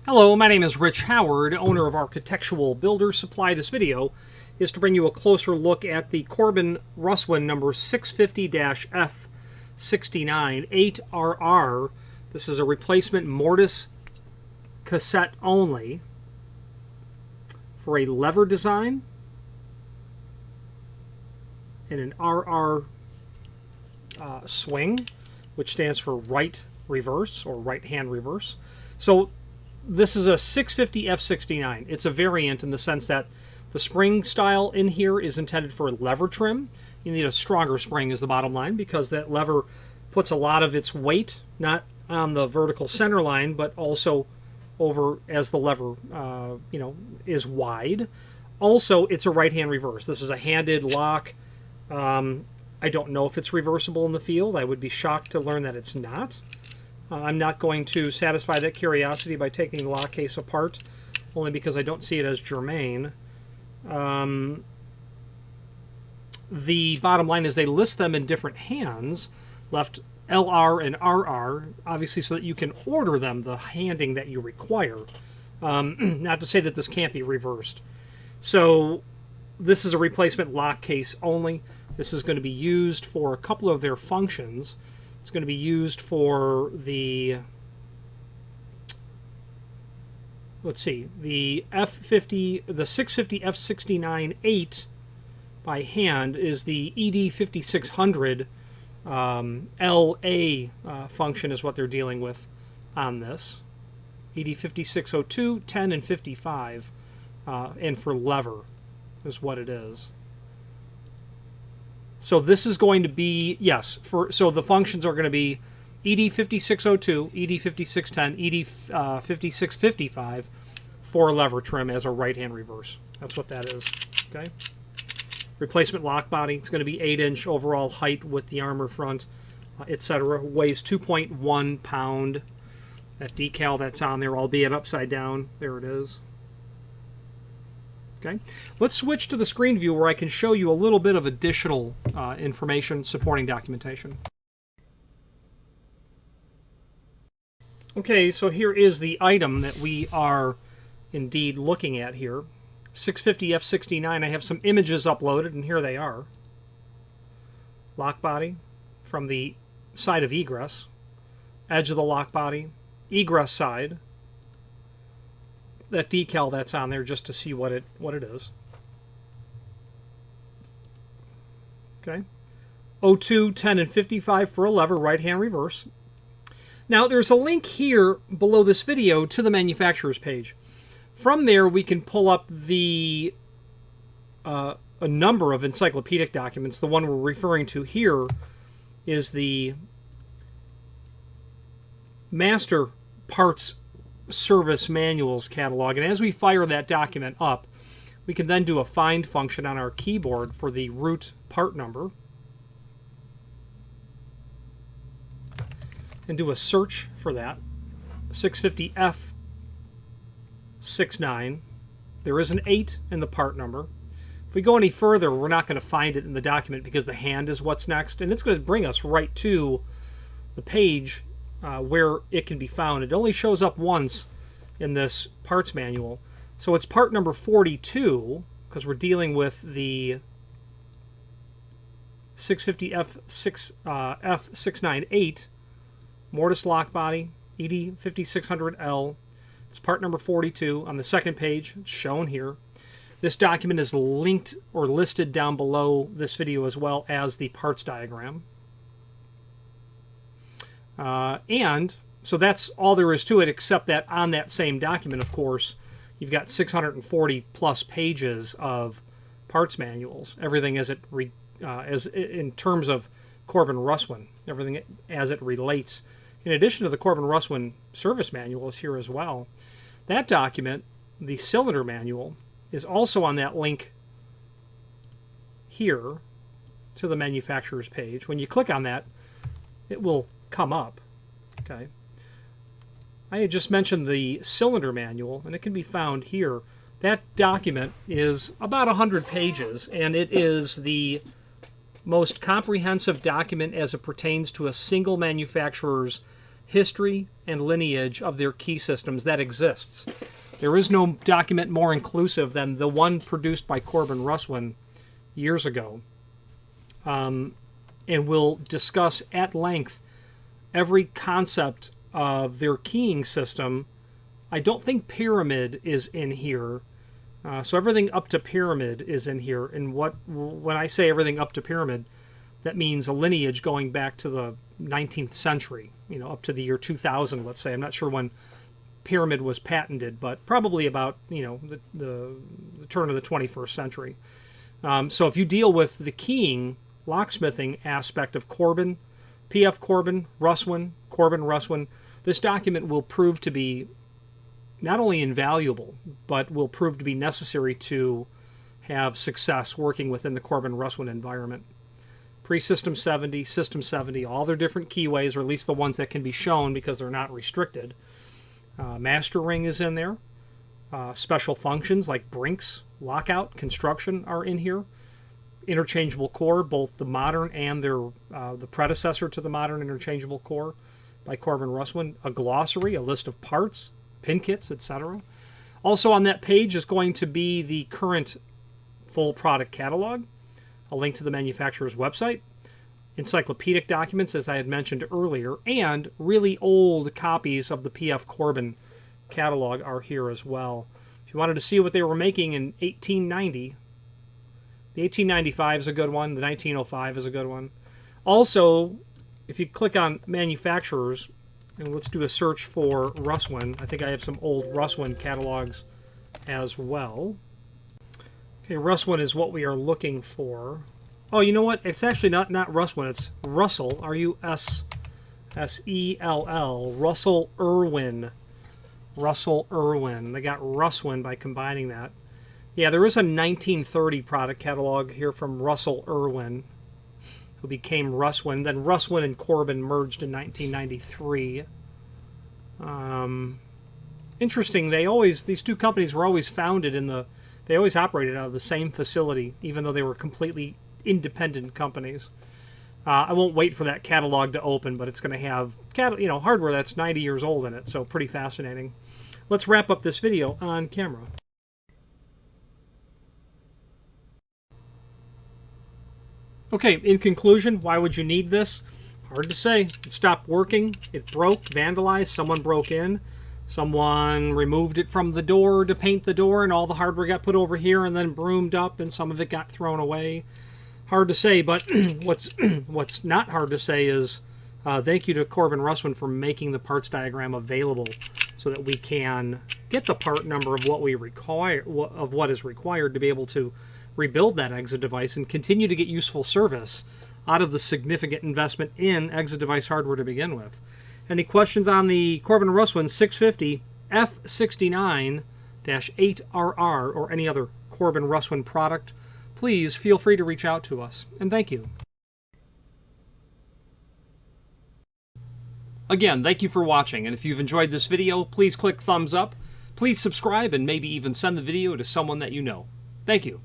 Hello, my name is Rich Howard, owner of Architectural Builder Supply. This video is to bring you a closer look at the Corbin Russwin number 650-F69 8RR. This is a replacement mortise cassette only for a lever design and an RR swing, which stands for right reverse or right hand reverse. So this is a 650F69. It's a variant in the sense that the spring style in here is intended for lever trim. You need a stronger spring is the bottom line, because that lever puts a lot of its weight not on the vertical center line, but also over as the lever is wide. Also, it's a right-hand reverse. This is a handed lock. I don't know if it's reversible in the field. I would be shocked to learn that it's not. I'm not going to satisfy that curiosity by taking the lock case apart, only because I don't see it as germane. The bottom line is they list them in different hands, left LR and RR, obviously so that you can order them the handing that you require. Not to say that this can't be reversed. So this is a replacement lock case only. This is going to be used for a couple of their functions. It's going to be used for the, let's see, the 650 F69 8 by hand is the Ed5600 LA function is what they're dealing with on this. Ed5602, 10, and 55, and for lever is what it is. So this is going to be, yes, so the functions are going to be Ed5602, Ed5610, Ed5655 for lever trim as a right-hand reverse. That's what that is, okay? Replacement lock body. It's going to be 8-inch overall height with the armor front, etc. Weighs 2.1 pound. That decal that's on there, albeit upside down. There it is. Okay. Let's switch to the screen view where I can show you a little bit of additional information supporting documentation. Okay, so here is the item that we are indeed looking at here. 650F69. I have some images uploaded, and here they are. Lock body from the side of egress. Edge of the lock body. Egress side. That decal that's on there just to see what it is. Okay. 02, 10, and 55 for a lever, right-hand reverse. Now, there's a link here below this video to the manufacturer's page. From there, we can pull up the a number of encyclopedic documents. The one we're referring to here is the Master Parts Service Manuals catalog, and as we fire that document up, we can then do a find function on our keyboard for the root part number and do a search for that. 650F69. There is an 8 in the part number. If we go any further, we're not going to find it in the document because the hand is what's next, and it's going to bring us right to the page where it can be found. It only shows up once in this parts manual. So it's part number 42, because we're dealing with the 650F69 8 Mortise Lock Body, Ed5600L. It's part number 42 on the second page. It's shown here. This document is linked or listed down below this video as well as the parts diagram. And so that's all there is to it, except that on that same document, of course, you've got 640 plus pages of parts manuals. Everything as in terms of Corbin Russwin, everything as it relates. In addition to the Corbin Russwin service manual is here as well. That document, the cylinder manual, is also on that link here to the manufacturer's page. When you click on that, it will come up. Okay. I had just mentioned the cylinder manual, and it can be found here. That document is about 100 pages, and it is the most comprehensive document as it pertains to a single manufacturer's history and lineage of their key systems that exists. There is no document more inclusive than the one produced by Corbin Russwin years ago. And we'll discuss at length every concept of their keying system. I don't think pyramid is in here. So everything up to pyramid is in here. And when I say everything up to pyramid, that means a lineage going back to the 19th century, up to the year 2000, let's say. I'm not sure when pyramid was patented, but probably about, the turn of the 21st century. So if you deal with the keying, locksmithing aspect of Corbin, P.F. Corbin Russwin, this document will prove to be not only invaluable, but will prove to be necessary to have success working within the Corbin Russwin environment. Pre-System 70, System 70, all their different keyways, or at least the ones that can be shown because they're not restricted. Master ring is in there. Special functions like brinks, lockout, construction are in here. Interchangeable core, both the modern and the predecessor to the modern interchangeable core by Corbin Russwin. A glossary, a list of parts, pin kits, etc. Also on that page is going to be the current full product catalog, a link to the manufacturer's website, encyclopedic documents, as I had mentioned earlier, and really old copies of the P.F. Corbin catalog are here as well. If you wanted to see what they were making in 1890, the 1895 is a good one. The 1905 is a good one. Also, if you click on manufacturers, and let's do a search for Russwin. I think I have some old Russwin catalogs as well. Okay, Russwin is what we are looking for. Oh, you know what? It's actually not Russwin. It's Russell, R-U-S-S-E-L-L, Russell Irwin. Russell Irwin. They got Russwin by combining that. Yeah, there is a 1930 product catalog here from Russell Irwin, who became Russwin. Then Russwin and Corbin merged in 1993. Interesting. These two companies were always founded they always operated out of the same facility, even though they were completely independent companies. I won't wait for that catalog to open, but it's going to have hardware that's 90 years old in it, so pretty fascinating. Let's wrap up this video on camera. Okay, in conclusion, why would you need this? Hard to say. It stopped working, it broke, vandalized, someone broke in, someone removed it from the door to paint the door, and all the hardware got put over here and then broomed up, and some of it got thrown away. Hard to say, but what's not hard to say is thank you to Corbin Russwin for making the parts diagram available so that we can get the part number of what we require, of what is required to be able to rebuild that exit device and continue to get useful service out of the significant investment in exit device hardware to begin with. Any questions on the Corbin Russwin 650 F69 8RR or any other Corbin Russwin product, please feel free to reach out to us. And thank you. Again, thank you for watching, and if you've enjoyed this video, please click thumbs up, please subscribe, and maybe even send the video to someone that you know. Thank you.